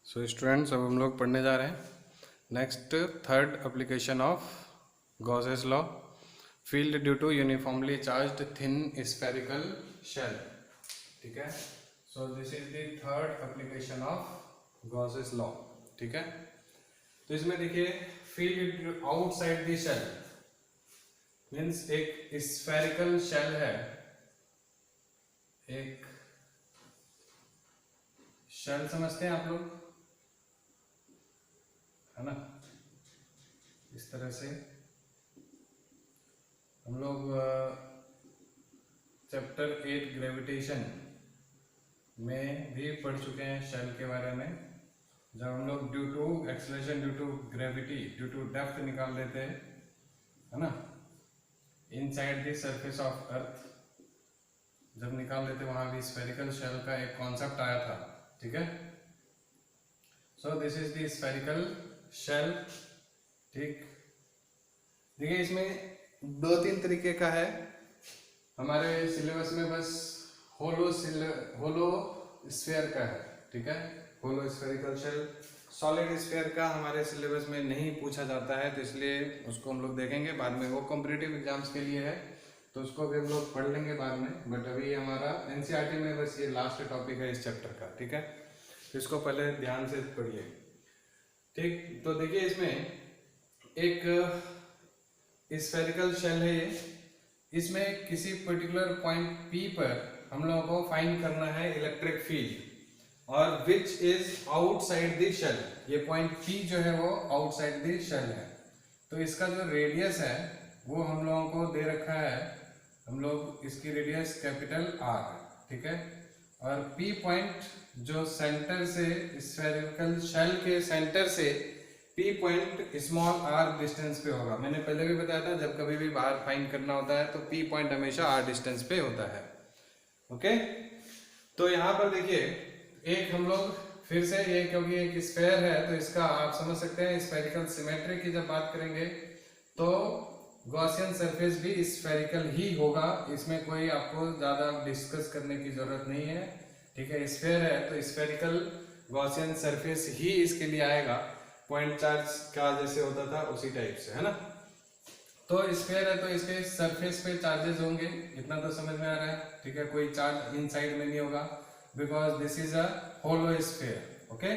So students, अब हम लोग पढ़ने जा रहे हैं next third application of Gauss's law, field due to uniformly charged thin spherical shell. ठीक है, so this is the third application of Gauss's law. ठीक है, तो इसमें देखिए field outside the shell means एक स्फेरिकल शेल है, एक शेल समझते हैं आप लोग, है ना। इस तरह से हम लोग चैप्टर 8 ग्रेविटेशन में भी पढ़ चुके हैं शेल के बारे में, जब हम लोग due to acceleration due to gravity due to depth निकाल लेते हैं, है ना, inside the surface of earth जब निकाल लेते वहां भी स्फेरिकल शेल का एक कॉन्सेप्ट आया था। ठीक है, so this is the spherical shell. ठीक, देखिए इसमें दो तीन तरीके का है हमारे सिलेबस में, बस होलो स्फीयर का है। ठीक है, hollow spherical shell, solid sphere का हमारे सिलेबस में नहीं पूछा जाता है, तो इसलिए उसको हम लोग देखेंगे बाद में, वो कॉम्पिटिटिव एग्जाम्स के लिए है तो उसको भी हम लोग पढ़ लेंगे बाद में। बट अभी हमारा एनसीईआरटी में बस ये लास्ट टॉपिक है इस चैप्टर का। ठीक है, तो इसको पहले ध्यान से पढ़िए। ठीक, तो देखिए इसमें एक स्फेरिकल शेल है ये, इसमें किसी पर्टिकुलर पॉइंट P पर हम लोगों को फाइंड करना है इलेक्ट्रिक फील्ड और which is outside the shell. ये पॉइंट P जो है वो आउटसाइड द शेल है, तो इसका जो रेडियस है वो हम लोगों को दे रखा है, हम लोग इसकी रेडियस कैपिटल R है। ठीक है, और P पॉइंट जो सेंटर से स्फेरिकल शेल के सेंटर से P point small r distance पे होगा। मैंने पहले भी बताया था जब कभी भी बाहर फाइंड करना होता है तो P पॉइंट हमेशा r डिस्टेंस पे होता है। ओके, तो यहाँ पर देखिए एक हम लोग फिर से ये, क्योंकि एक स्फेयर है तो इसका आप समझ सकते हैं स्फेरिकल सिमेट्री की जब बात करेंगे तो गॉसियन सरफेस भी स्फेरिकल ही होगा, इसमें कोई आपको ज्यादा डिस्कस करने की जरूरत नहीं है। ठीक है, स्फेयर है तो स्फेरिकल गॉसियन सरफेस ही इसके लिए आएगा, पॉइंट चार्ज का जैसे होता था उसी टाइप से, है ना। तो स्फेयर है तो इसके सरफेस पे चार्जेस होंगे, इतना तो समझ में आ रहा है। ठीक है, कोई चार्ज इनसाइड में नहीं होगा because this is a hollow sphere. Okay,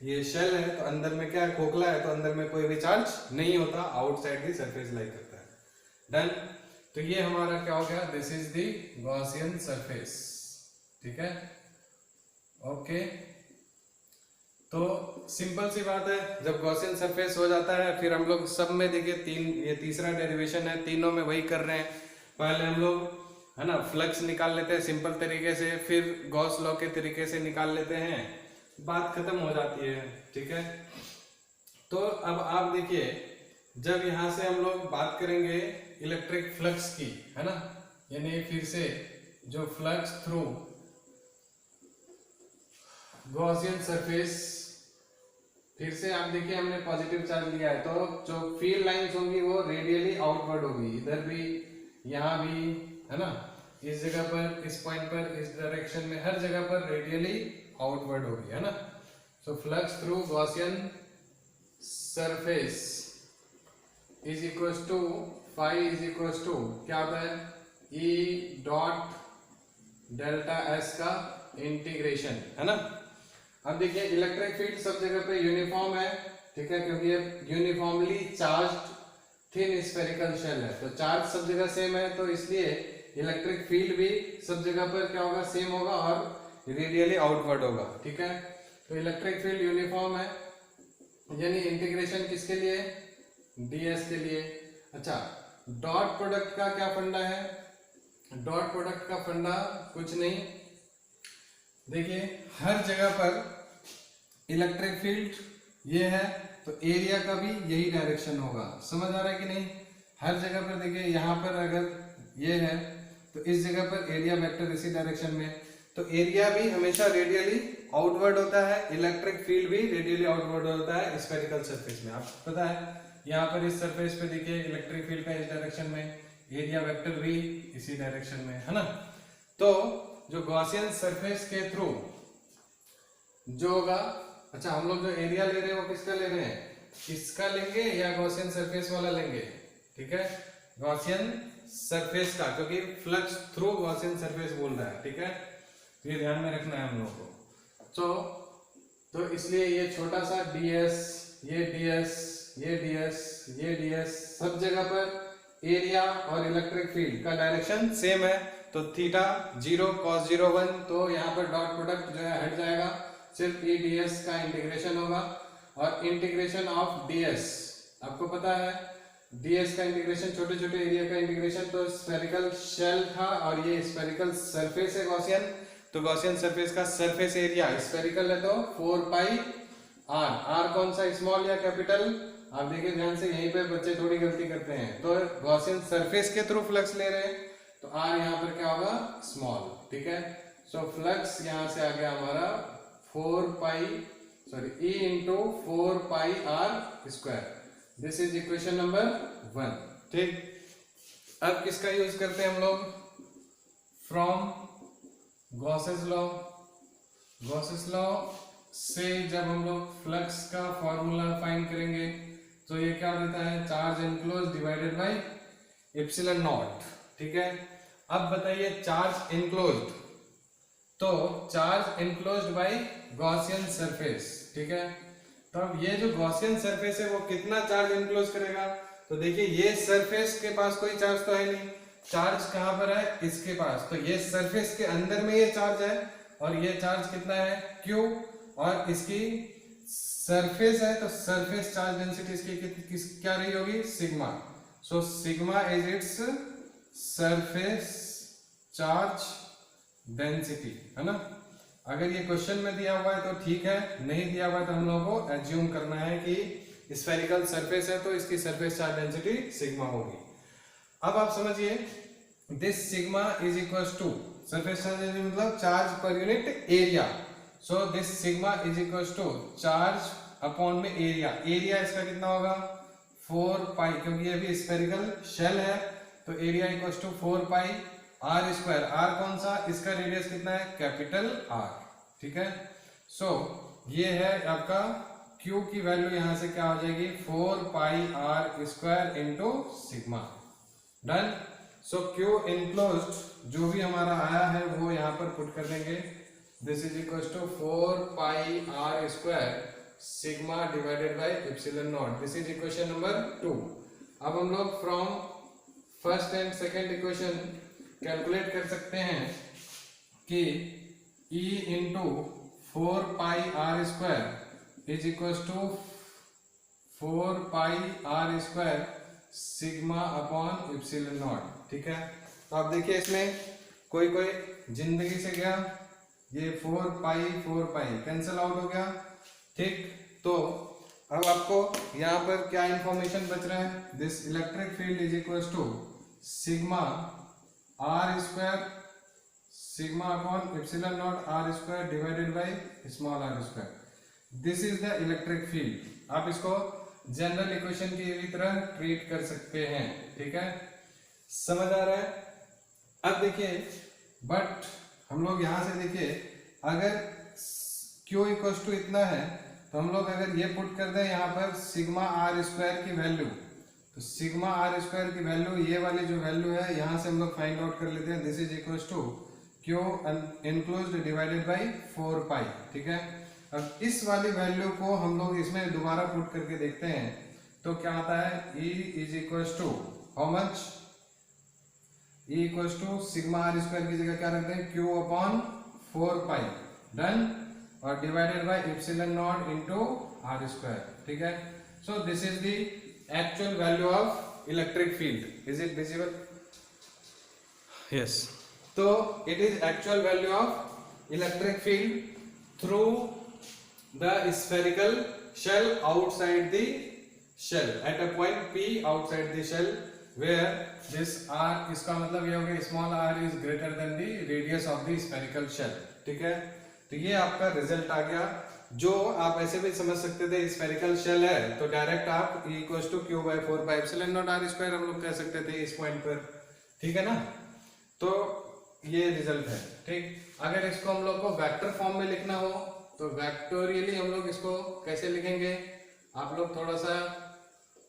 ये शेल है तो अंदर में क्या है, खोखला है तो अंदर में कोई भी चार्ज नहीं होता, आउटसाइड दी सरफेस लाई करता है। डन, तो ये हमारा क्या हो गया, this is the Gaussian surface. ठीक है, ओके, तो सिंपल सी बात है, जब गॉसियन सरफेस हो जाता है फिर हम लोग सब में देखिए तीन, ये तीसरा डेरिवेशन है, तीनों में वही कर रहे हैं। पहले हम लोग, है ना, फ्लक्स निकाल लेते हैं सिंपल तरीके से, फिर गॉस लॉ के तरीके से निकाल लेते हैं, बात खत्म हो जाती है। ठीक है, तो अब आप देखिए जब यहां से हम लोग बात करेंगे इलेक्ट्रिक फ्लक्स की, है ना, यानी फिर से जो फ्लक्स थ्रू गॉसियन सरफेस, फिर से आप देखिए हमने पॉजिटिव चार्ज लिया है तो जो फील्ड लाइंस होंगी वो रेडियली आउटवर्ड होगी, इधर भी यहाँ भी, है ना, इस जगह पर, इस पॉइंट पर, इस डायरेक्शन में, हर जगह पर रेडियली आउटवर्ड होगी, है ना। So flux through Gaussian surface is equal to phi is equal to क्या होता है, E डॉट डेल्टा S का इंटीग्रेशन, है ना। अब देखिए इलेक्ट्रिक फील्ड सब जगह पे यूनिफॉर्म है। ठीक है, क्योंकि ये uniformly charged thin spherical shell है तो चार्ज सब जगह सेम है, तो इसलिए इलेक्ट्रिक फील्ड भी सब जगह पर क्या होगा, सेम होगा और रेडियली आउटवर्ड होगा। ठीक है, तो इलेक्ट्रिक फील्ड यूनिफॉर्म है, यानी इंटीग्रेशन किसके लिए, ds के लिए। अच्छा, डॉट प्रोडक्ट का क्या फंडा है, डॉट प्रोडक्ट का फंडा कुछ नहीं, देखिए हर जगह पर इलेक्ट्रिक फील्ड ये है तो एरिया का भी यही डायरेक्शन होगा, समझ आ रहा है कि नहीं। हर जगह पर देखिए यहाँ पर अगर ये है तो इस जगह पर एरिया वेक्टर इसी डायरेक्शन में, तो एरिया भी हमेशा रेडियली आउटवर्ड होता है, इलेक्ट्रिक फील्ड भी रेडियली आउटवर्ड होता है स्फेरिकल सरफेस में। आपको पता है यहाँ पर इस सरफेस पे देखिए इलेक्ट्रिक फील्ड का इस डायरेक्शन में, एरिया वेक्टर भी इसी डायरेक्शन में, है ना। तो जो गॉसियन सरफेस के थ्रू जो होगा अच्छा हम लोग जो एरिया ले रहे हैं वो किसका ले रहे हैं, इसका लेंगे या गॉसियन सरफेस वाला लेंगे, ठीक है, गॉसियन सरफेस का, क्योंकि फ्लक्स थ्रू गॉसियन सरफेस बोल रहा है, ठीक है, ये ध्यान में रखना है हम लोग को। तो इसलिए ये छोटा सा ds, ये ds, ये ds, ये ds, सब जगह पर एरिया और इलेक्ट्रिक फील्ड का डायरेक्शन सेम है, तो थीटा 0 cos 0 1, तो यहाँ पर डॉट प्रोडक्ट जो है हट जाएगा, सिर्फ e ds का इंटीग्रेशन होगा, और इंटीग्रेशन ऑफ ds आपको पता है, ds का इंटीग्रेशन छोटे छोटे एरिया का इंटीग्रेशन, तो स्फेरिकल शेल था और ये स्फेरिकल सरफेस है गॉसियन, तो गॉसियन सरफेस का सरफेस एरिया स्फेरिकल है तो 4 पाई r, r कौन सा, स्मॉल या कैपिटल, आप देखिए ध्यान से, यहीं पे बच्चे थोड़ी गलती करते हैं, तो गॉसियन सरफेस के थ्रू फ्लक्स ले रहे हैं तो r यहाँ पर क्या होगा, स्मॉल, ठीक है, सो फ्लक्स यहाँ से आ गया हमारा 4 पाई e into 4 pi r square, this is equation number 1, ठीक। अब किसका यूज करते हैं हम लोग, from Gauss's law, Gauss's law से जब हम लोग फ्लक्स का फॉर्मूला फाइंड करेंगे तो ये क्या देता है, charge enclose divided by epsilon not, ठीक है। अब बताइए चार्ज इनक्लोज्ड, तो charge enclosed bye Gaussian surface, ठीक है, तो अब ये जो गॉसियन सरफेस है वो कितना चार्ज इनक्लोज करेगा, तो देखिए ये सरफेस के पास कोई चार्ज तो है नहीं, चार्ज कहां पर है, इसके पास, तो ये सरफेस के अंदर में ये चार्ज है, और ये चार्ज कितना है Q, और इसकी सरफेस है तो सरफेस चार्ज डेंसिटी इसकी क्या रही होगी, sigma, so sigma is its surface charge density, है ना। अगर ये क्वेश्चन में दिया हुआ है तो ठीक है, नहीं दिया हुआ है तो हम लोगों को एज्यूम करना है कि स्फेरिकल सरफेस है तो इसकी सरफेस चार्ज डेंसिटी सिग्मा होगी। अब आप समझिए, this sigma is equal to surface charge density मतलब charge per unit area, so this sigma is equal to charge upon में एरिया, एरिया इसका कितना होगा 4 पाई, क्योंकि ये भी स्फेरिकल शेल है तो area equal to 4 pi are square, R कौन सा, इसका रेडियस कितना है कैपिटल आर, ठीक है। सो ये है आपका Q की वैल्यू, यहां से क्या हो जाएगी 4 pi are square into sigma, done. So Q enclosed जो भी हमारा आया है वो यहाँ पर पुट कर देंगे, this is equal to 4 pi are square sigma divided by epsilon not, this is equation number 2। अब हम लोग from first and second equation calculate कर सकते हैं कि E into 4 pi are square is equal to 4 pi are square sigma upon epsilon not, ठीक है। तो आप देखिए इसमें कोई कोई जिंदगी से गया, ये 4 पाई कैंसिल आउट हो गया, ठीक। तो अब आपको यहाँ पर क्या इंफॉर्मेशन बच रहा है, this electric field is equal to sigma are square sigma upon epsilon not R square divided by small R square, this is the electric field. आप इसको जनरल इक्वेशन की तरह ट्रीट कर सकते हैं, ठीक है, समझ आ रहा है। अब देखिए, बट हम लोग यहां से देखिए, अगर Q इक्वल टू इतना है तो हम लोग अगर ये पुट कर दें यहाँ पर सिग्मा आर स्क्वायर की वैल्यू, तो सिग्मा आर स्क्वायर की वैल्यू, ये वाली जो वैल्यू है यहाँ से हम लोग फाइंड आउट कर लेते हैं, this is equal to Q enclosed divided by 4 pi, ठीक है। अब इस वाली वैल्यू को हम लोग इसमें दोबारा पुट करके देखते हैं तो क्या आता है, E is equal to how much, E equal to sigma are square की जगह क्या रखते हैं Q अपॉन 4 पाई, डन, और divided by epsilon not into r square, ठीक है। So this is the actual value of electric field, is it visible, yes. तो it is actual value of electric field through the spherical shell outside the shell at a point P outside the shell where this r, इसका मतलब ये हो गया small r is greater than the radius of the spherical shell, ठीक है। तो ये आपका रिजल्ट आ गया, जो आप ऐसे भी समझ सकते थे, स्फेरिकल शेल है तो डायरेक्ट आप E equal to Q by 4 pi epsilon not R square हम लोग कह सकते थे इस पॉइंट पर, ठीक है ना। तो ये रिजल्ट है, ठीक। अगर इसको हम लोग को वेक्टर फॉर्म में लिखना हो तो वेक्टोरियली हम लोग इसको कैसे लिखेंगे, आप लोग थोड़ा सा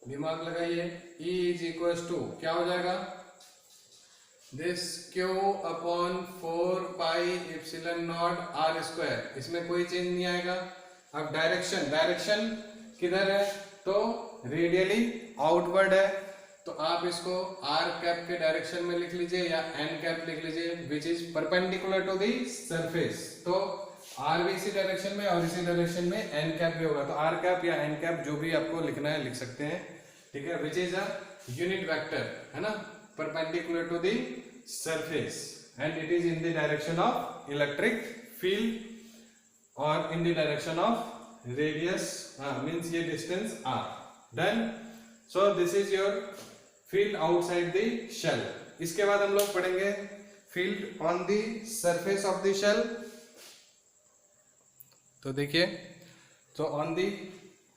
दिमाग लगाइए। E इज इक्वल टू क्या हो जाएगा, this Q upon 4 pi epsilon naught R square, इसमें कोई चेंज नहीं आएगा। अब डायरेक्शन किधर है, तो रेडियली आउटवर्ड है, तो आप इसको R कैप के डायरेक्शन में लिख लीजिए या N कैप लिख लीजिए, which is perpendicular to the surface. तो R भी इसी डायरेक्शन में और इसी डायरेक्शन में N कैप भी होगा, तो R कैप या N कैप जो भी आपको लिखना है लिख सकते हैं, ठीक है। Which is a unit vector, है ना, perpendicular to the surface and it is in the direction of electric field और in the direction of radius, means ये distance R। Done. So this is your field outside the shell. इसके बाद हम लोग पढ़ेंगे field on the surface of the shell. तो देखिए, तो on the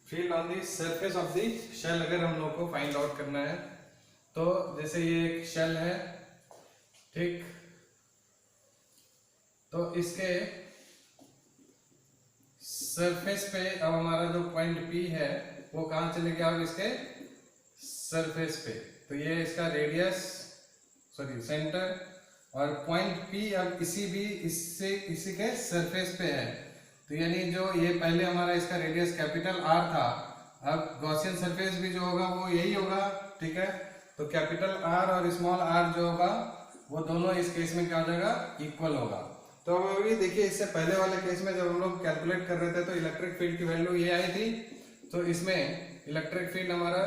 field on the surface of the shell अगर हम लोग को फाइंड आउट करना है, तो जैसे ये एक शेल है, ठीक, तो इसके सरफेस पे अब हमारा जो पॉइंट P है वो कहां चले गया, अब इसके सरफेस पे, तो ये इसका रेडियस, सॉरी सेंटर, और पॉइंट P अब इसी के सरफेस पे है। तो यानी जो ये पहले हमारा इसका रेडियस कैपिटल R था, अब गॉसियन सरफेस भी जो होगा वो यही होगा, ठीक है। तो कैपिटल R और स्मॉल r जो होगा वो दोनों इस केस में क्या हो जाएगा, इक्वल होगा। तो अब अभी देखिए, इससे पहले वाले केस में जब हम लोग कैलकुलेट कर रहे थे तो इलेक्ट्रिक फील्ड की वैल्यू ये आई थी, तो इसमें इलेक्ट्रिक फील्ड हमारा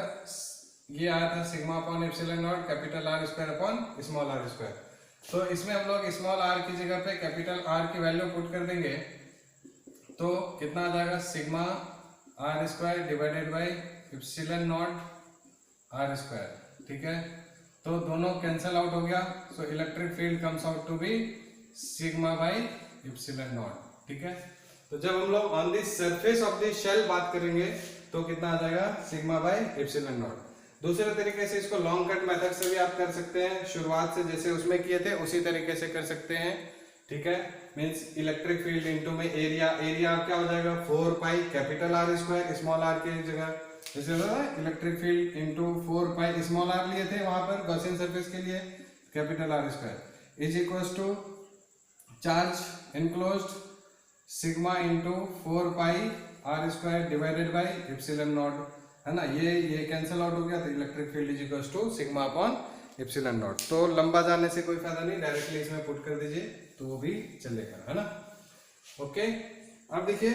ये आया था sigma upon epsilon naught capital R square upon small r square. तो इसमें हम लोग स्मॉल r की जगह पे कैपिटल R की वैल्यू पुट कर देंगे, तो कितना आ जाएगा, sigma R square divided by epsilon naught R square, ठीक है। तो दोनों कैंसल आउट हो गया, so electric field comes out to be sigma by epsilon not, ठीक है। तो जब हम लोग on the surface of the shell बात करेंगे तो कितना आ जाएगा, सिग्मा बाई एप्सिलॉन नॉट। दूसरे तरीके से इसको लॉन्ग कट मेथड से भी आप कर सकते हैं, शुरुआत से जैसे उसमें किए थे उसी तरीके से कर सकते हैं, ठीक है। मींस इलेक्ट्रिक फील्ड इनटू में एरिया क्या हो जाएगा, 4 pi capital R square, small r की जगह जैसे electric field into 4 pi small r लिए थे वहां पर गॉसियन सरफेस के लिए, capital R square is equals to charge enclosed sigma into 4 pi R square divided by epsilon naught, है ना। ये कैंसिल आउट हो गया, तो electric field is equals to sigma upon epsilon not. तो लंबा जाने से कोई फायदा नहीं, डायरेक्टली इसमें पुट कर दीजिए तो वो भी चलेगा, है ना। ओके, अब देखिए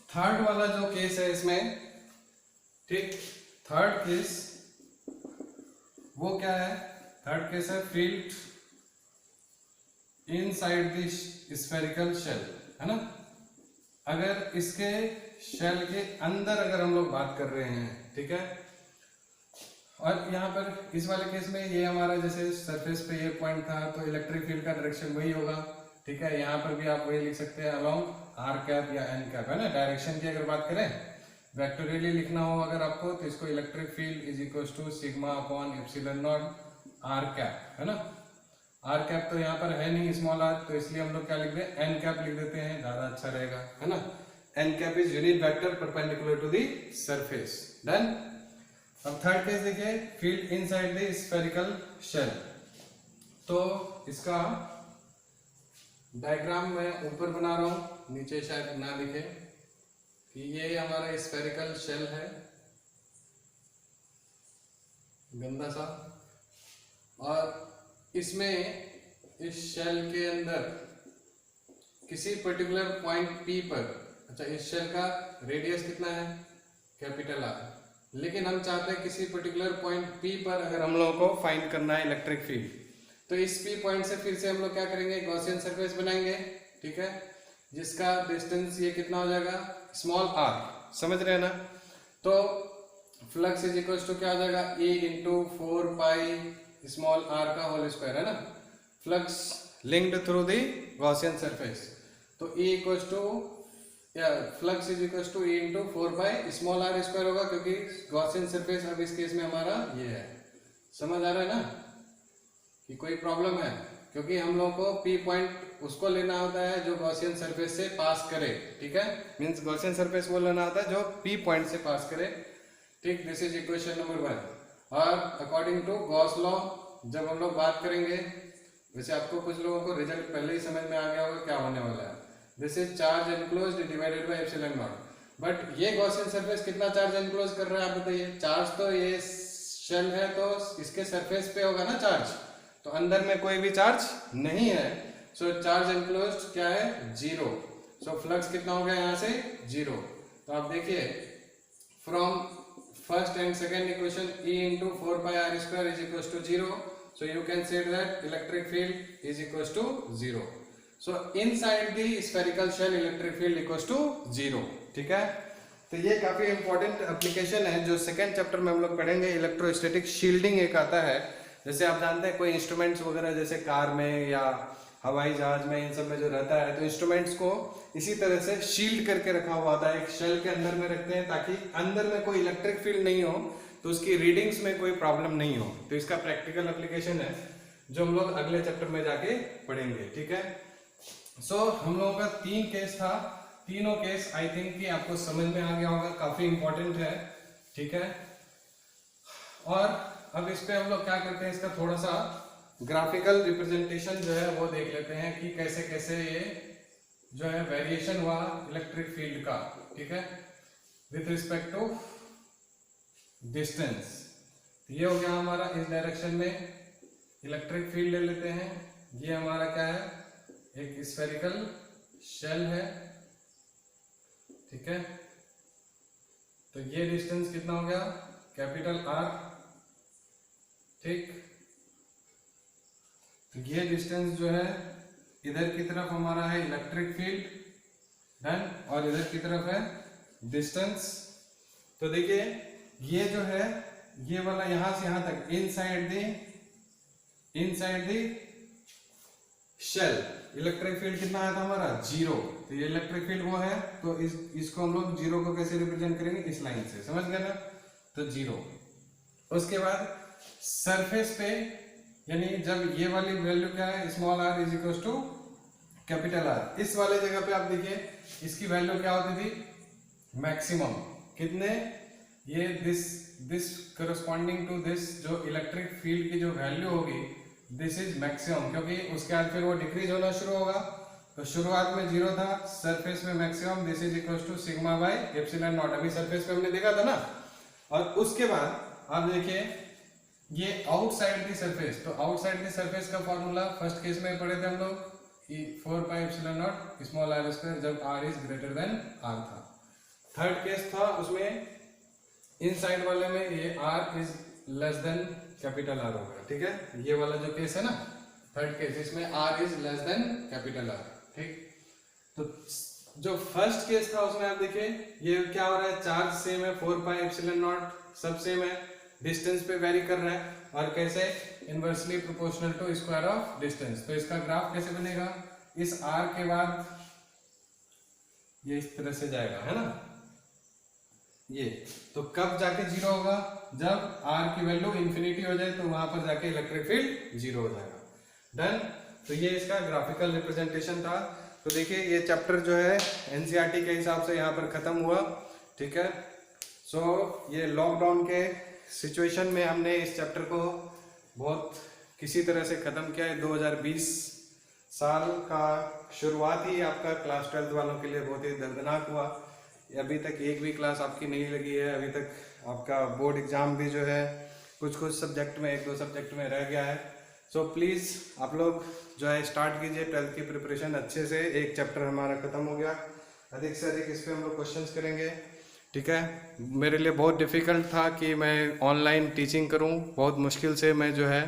थर्ड वाला जो केस है इसमें, ठीक, थर्ड केस वो क्या है, थर्ड केस है field inside the spherical shell, है ना। अगर इसके शेल के अंदर अगर हम लोग बात कर रहे हैं, ठीक है, और यहाँ पर इस वाले केस में ये हमारा जैसे सरफेस पे ये पॉइंट था, तो इलेक्ट्रिक फील्ड का डायरेक्शन वही होगा, ठीक है। यहाँ पर भी आप वही लिख सकते हैं, अलोंग R कैप या N कैप, है ना। डायरेक्शन की अगर बात करें, वेक्टोरियली लिखना हो अगर आपको, तो इसको electric field is equal to sigma upon epsilon naught R cap, है ना। R कैप तो यहाँ पर है नहीं स्मॉल r, तो इसलिए हम लोग क्या लिख दें, N कैप लिख देते हैं, ज्यादा अच्छा रहेगा, है ना। N cap is unit vector perpendicular to the surface. Done. अब थर्ड केस देखिए, field inside the spherical shell. तो इसका डायग्राम मैं ऊपर बना रहा हूं, नीचे शायद ना दिखे, कि ये हमारा स्फेरिकल शेल है, गंदा सा, और इसमें इस शेल के अंदर किसी पर्टिकुलर पॉइंट P पर, अच्छा इस शेल का रेडियस कितना है, कैपिटल R, लेकिन हम चाहते हैं किसी पर्टिकुलर पॉइंट P पर अगर हम लोगों को फाइंड करना है इलेक्ट्रिक फील्ड, तो इस P पॉइंट से फिर से हम लोग क्या करेंगे, गॉसियन सरफेस बनाएंगे, ठीक है, जिसका डिस्टेंस ये कितना हो जाएगा, स्मॉल r, समझ रहे हैं ना। तो फ्लक्स इज इक्वल टू क्या हो जाएगा, E into 4 pi small r का होल स्क्वायर, है ना। Flux linked through the gaussian surface, तो E equal to flux is equal to E into 4 pi small r square होगा, क्योंकि गॉसियन सरफेस अब इस केस में हमारा ये है। समझ आ रहा है ना कि कोई प्रॉब्लम है, क्योंकि हम लोगों को P पॉइंट उसको लेना होता है जो गॉसियन सरफेस से पास करे, ठीक है, मींस गॉसियन सरफेस वो लेना होता है जो P पॉइंट से पास करे, ठीक। This is equation number 1। और अकॉर्डिंग टू गॉस लॉ जब हम लोग बात करेंगे, वैसे आपको कुछ लोगों को रिजल्ट पहले ही समझ में आ गया होगा क्या होने वाला है। This is charge enclosed divided by epsilon not. But ये गॉसियन सरफेस कितना चार्ज एनक्लोज कर रहा है आप बताइए। चार्ज तो ये शेल है तो इसके सरफेस पे होगा ना चार्ज, तो अंदर में कोई भी चार्ज नहीं है। सो चार्ज एनक्लोज्ड क्या है, 0। सो फ्लक्स कितना हो गया यहाँ से, 0। तो आप देखिए from first and second equation E into 4 pi r square is equals to 0. So you can say that electric field is equals to 0. So inside the spherical shell electric field equals to 0, ठीक है। तो ये काफी important application है जो second chapter में हम लोग पढ़ेंगे। इलेक्ट्रोस्टैटिक शील्डिंग एक आता है, जैसे आप जानते हैं कोई इंस्ट्रूमेंट्स वगैरह जैसे कार में या हवाई जहाज में इन सब में जो रहता है, तो इंस्ट्रूमेंट्स को इसी तरह से शील्ड करके रखा हुआ होता है, एक शेल के अंदर में रखते हैं ताकि अंदर में कोई इलेक्ट्रिक फील्ड नहीं हो, तो उसकी रीडिंग्स में कोई प्रॉब्लम नहीं हो। तो इसका प्रैक्टिकल एप्लीकेशन है जो हम लोग अगले चैप्टर में जाके पढ़ेंगे, ठीक है। सो हम लोगों का 3 केस था, तीनों केस आई थिंक कि आपको समझ में आ गया होगा, काफी इंपॉर्टेंट है, ठीक है। और अब इस पे हम लोग क्या करते हैं, इसका थोड़ा सा ग्राफिकल रिप्रेजेंटेशन जो है वो देख लेते हैं कि कैसे कैसे ये जो है वेरिएशन हुआ इलेक्ट्रिक फील्ड का, ठीक है, विथ रिस्पेक्ट टू डिस्टेंस। ये हो गया हमारा इस डायरेक्शन में इलेक्ट्रिक फील्ड ले लेते हैं। ये हमारा क्या है, एक स्फेरिकल शेल है, ठीक है। तो ये डिस्टेंस कितना हो गया, कैपिटल R, ठीक। तो ये डिस्टेंस जो है इधर की तरफ हमारा है इलेक्ट्रिक फील्ड, डन, और इधर की तरफ है डिस्टेंस। तो देखिए ये जो है ये वाला यहां से यहां तक inside the shell electric field कितना आया था हमारा, 0। तो ये इलेक्ट्रिक फील्ड वो है, तो इसको हम लोग 0 को कैसे रिप्रेजेंट करेंगे, इस लाइन से, समझ गए ना। तो 0। उसके बाद सरफेस पे, यानी जब ये वाली वैल्यू क्या है, small r is equal to capital R, इस वाले जगह पे आप देखिए इसकी वैल्यू क्या होती थी, मैक्सिमम। कितने, ये दिस करस्पॉन्डिंग टू दिस जो इलेक्ट्रिक फील्ड की जो वैल्यू होगी, दिस इज मैक्सिमम, क्योंकि उसके बाद फिर वो डिक्रीज होना शुरू होगा। तो शुरुआत में 0 था, सरफेस में maximum, this is equal to sigma by epsilon naught, अभी सरफेस पे हमने देखा था ना। और उसके बाद आप देखिए ये आउटसाइड दी सरफेस, तो आउटसाइड दी सरफेस का फॉर्मूला फर्स्ट केस में पढ़े थे हम लोग, 4 pi epsilon not small r square, जब r is greater than r था। थर्ड केस था उसमें इनसाइड वाले में ये r is less than capital R होगा, ठीक है। ये वाला जो केस है ना थर्ड केस, इसमें r is less than capital R, ठीक। तो जो फर्स्ट केस था उसमें आप देखिए ये क्या हो रहा है, चार्ज सेम है, 4 पाई एप्सिलॉन नॉट सब सेम है, डिस्टेंस पे वेरी कर रहा है, और कैसे, inversely proportional to square of distance. तो इसका ग्राफ कैसे बनेगा, इस r के बाद ये इस तरह से जाएगा, है ना, ये। तो कब जाके 0 होगा, जब r की वैल्यू इंफिनिटी हो जाए, तो वहां पर जाके इलेक्ट्रिक फील्ड 0 हो जाएगा, डन। तो ये इसका ग्राफिकल रिप्रेजेंटेशन था। तो देखिए ये चैप्टर जो है एनसीईआरटी के हिसाब से यहाँ पर खत्म हुआ, ठीक है। सो ये लॉकडाउन के सिचुएशन में हमने इस चैप्टर को बहुत किसी तरह से ख़त्म किया है। 2020 साल का शुरुआत ही आपका क्लास 12 वालों के लिए बहुत ही दर्दनाक हुआ। अभी तक एक भी क्लास आपकी नहीं लगी है, अभी तक आपका बोर्ड एग्ज़ाम भी जो है कुछ सब्जेक्ट में, 1-2 सब्जेक्ट में रह गया है। सो प्लीज़ आप लोग जो है स्टार्ट कीजिए 12th की प्रिपरेशन अच्छे से। एक चैप्टर हमारा ख़त्म हो गया, अधिक से अधिक इस पर हम लोग क्वेश्चंस करेंगे, ठीक है। मेरे लिए बहुत डिफ़िकल्ट था कि मैं ऑनलाइन टीचिंग करूं, बहुत मुश्किल से मैं जो है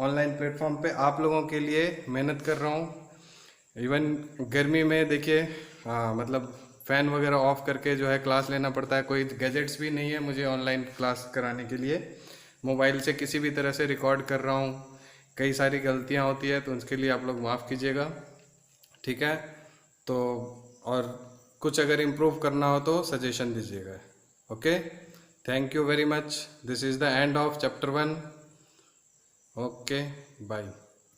ऑनलाइन प्लेटफॉर्म पे आप लोगों के लिए मेहनत कर रहा हूं। इवन गर्मी में देखिए मतलब फ़ैन वगैरह ऑफ करके जो है क्लास लेना पड़ता है, कोई गैजेट्स भी नहीं है मुझे ऑनलाइन क्लास कराने के लिए। मोबाइल से किसी भी तरह से रिकॉर्ड कर रहा हूँ, कई सारी गलतियाँ होती है, तो उसके लिए आप लोग माफ़ कीजिएगा, ठीक है। तो और कुछ अगर इम्प्रूव करना हो तो सजेशन दीजिएगा, okay. Thank you very much, this is the end of chapter 1, okay, bye.